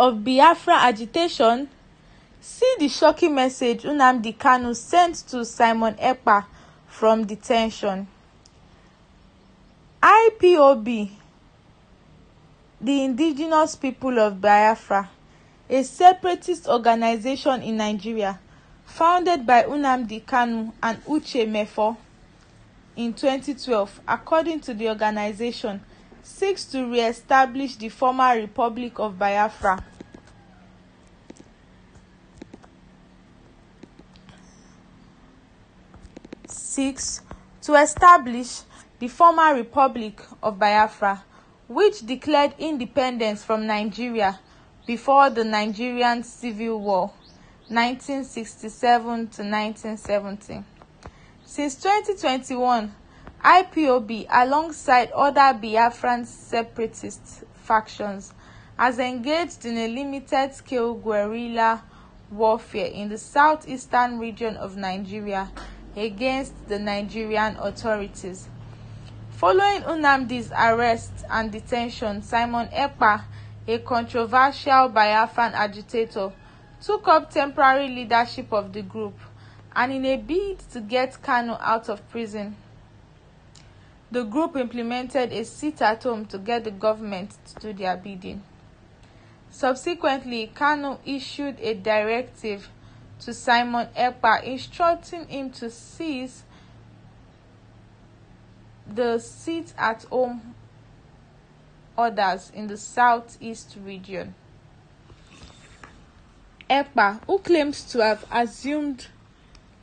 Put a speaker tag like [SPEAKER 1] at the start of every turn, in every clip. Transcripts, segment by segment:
[SPEAKER 1] of Biafra agitation? See the shocking message Nnamdi Kanu sent to Simon Ekpa from detention. IPOB, the indigenous people of Biafra, a separatist organization in Nigeria founded by Nnamdi Kanu and Uche Mefo in 2012, according to the organization, seeks to re-establish the former Republic of Biafra. Seeks to establish the former Republic of Biafra, which declared independence from Nigeria before the Nigerian Civil War, 1967 to 1970. Since 2021, IPOB, alongside other Biafran separatist factions, has engaged in a limited-scale guerrilla warfare in the southeastern region of Nigeria against the Nigerian authorities. Following Nnamdi's arrest and detention, Simon Ekpa, a controversial Biafran agitator, took up temporary leadership of the group, and in a bid to get Kanu out of prison, the group implemented a sit-at-home to get the government to do their bidding. Subsequently, Kanu issued a directive to Simon Ekpa instructing him to cease the sit-at-home orders in the southeast region. Ekpa, who claims to have assumed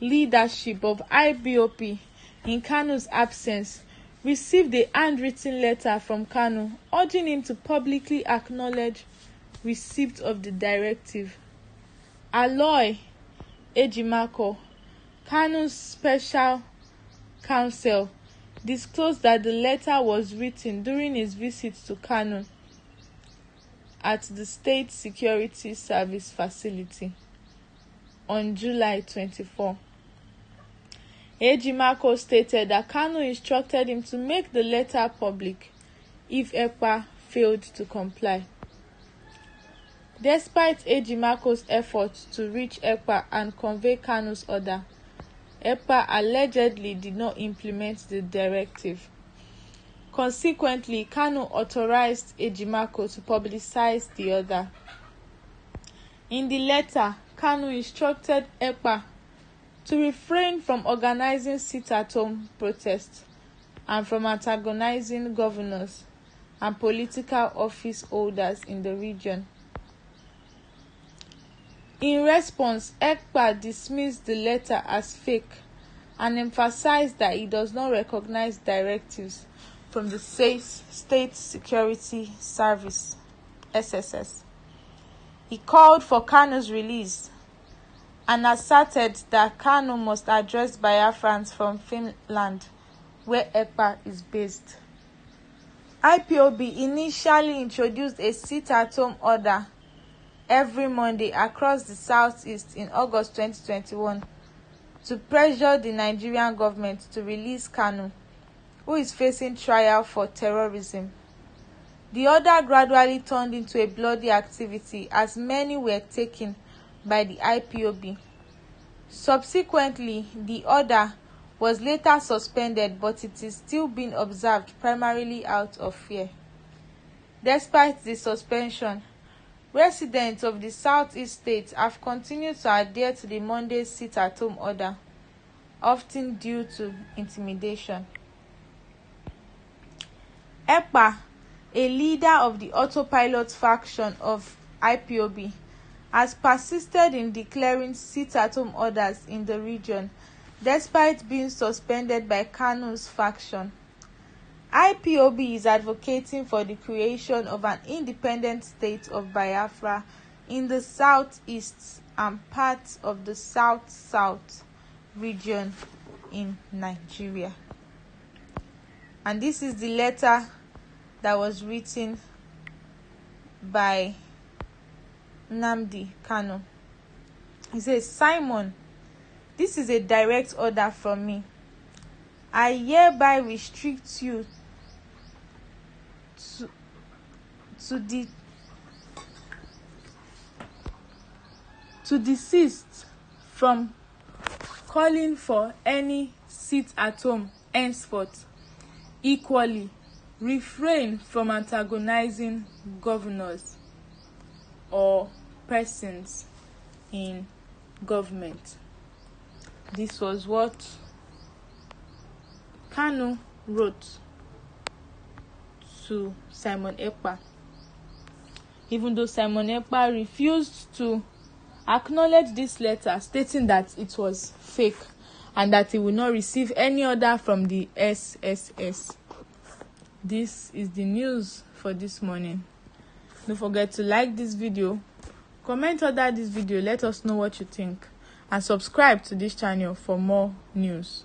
[SPEAKER 1] leadership of IPOB in Kanu's absence, received a handwritten letter from Kanu urging him to publicly acknowledge receipt of the directive. Aloy Ejimako, Kanu's special counsel, disclosed that the letter was written during his visit to Kanu at the State Security Service facility on July 24. Ejimako stated that Kanu instructed him to make the letter public if Ekpa failed to comply. Despite Ejimako's efforts to reach Ekpa and convey Kanu's order, Ekpa allegedly did not implement the directive. Consequently, Kanu authorized Ejimako to publicize the order. In the letter, Kanu instructed Ekpa to refrain from organizing sit-at-home protests and from antagonizing governors and political office holders in the region. In response, Ekpa dismissed the letter as fake and emphasized that he does not recognize directives from the State Security Service (SSS). He called for Kanu's release and asserted that Kanu must address Biafrans from Finland, where Ekpa is based. IPOB initially introduced a sit-at-home order every Monday across the southeast in August 2021 to pressure the Nigerian government to release Kanu, who is facing trial for terrorism. The order gradually turned into a bloody activity as many were taken by the IPOB. Subsequently, the order was later suspended, but it is still being observed primarily out of fear. Despite the suspension, residents of the southeast states have continued to adhere to the Monday sit-at-home order, often due to intimidation. Ekpa, a leader of the autopilot faction of IPOB, has persisted in declaring sit-at-home orders in the region despite being suspended by Kanu's faction. IPOB is advocating for the creation of an independent state of Biafra in the southeast and parts of the south-south region in Nigeria. And this is the letter that was written by Nnamdi Kanu. He says, "Simon, this is a direct order from me. I hereby restrict you to to desist from calling for any sit-at-home henceforth. Equally, refrain from antagonizing governors or persons in government. This was what Kanu wrote to Simon Ekpa, even though Simon Ekpa refused to acknowledge this letter, stating that it was fake and that he will not receive any order from the SSS. This is the news for this morning. Don't forget to like this video, comment under this video, let us know what you think, and subscribe to this channel for more news.